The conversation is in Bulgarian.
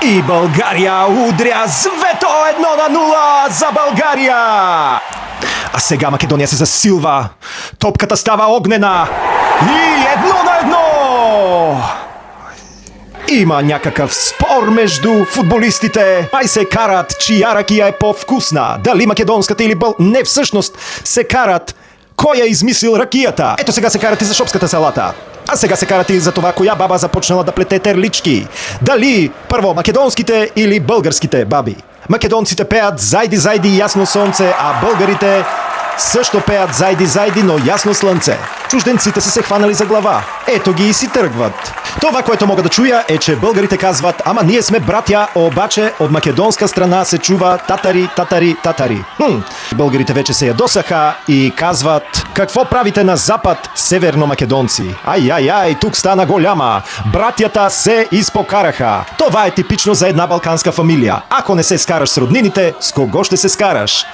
И България удря с вето 1-0 за България! А сега Македония се засилва. Топката става огнена. И 1-1! Има някакъв спор между футболистите. Май се карат, чия ракия е по-вкусна. Дали македонската или Не, всъщност се карат кой е измислил ракията. Ето сега се карат и за шопската салата. А сега се карат и за това, коя баба започнала да плете терлички. Дали първо македонските или българските баби. Македонците пеят "Зайди, зайди, ясно слънце", а българите също пеят "Зайди, зайди, но ясно слънце". Чужденците са се хванали за глава. Ето ги и си тръгват. Това, което мога да чуя, е, че българите казват: "Ама ние сме братя", обаче от македонска страна се чува "татари, татари, татари". Българите вече се ядосаха и казват: "Какво правите на запад, северно-македонци? Ай, тук стана голяма. Братята се изпокараха". Това е типично за една балканска фамилия. Ако не се скараш с роднините, с кого ще се скараш?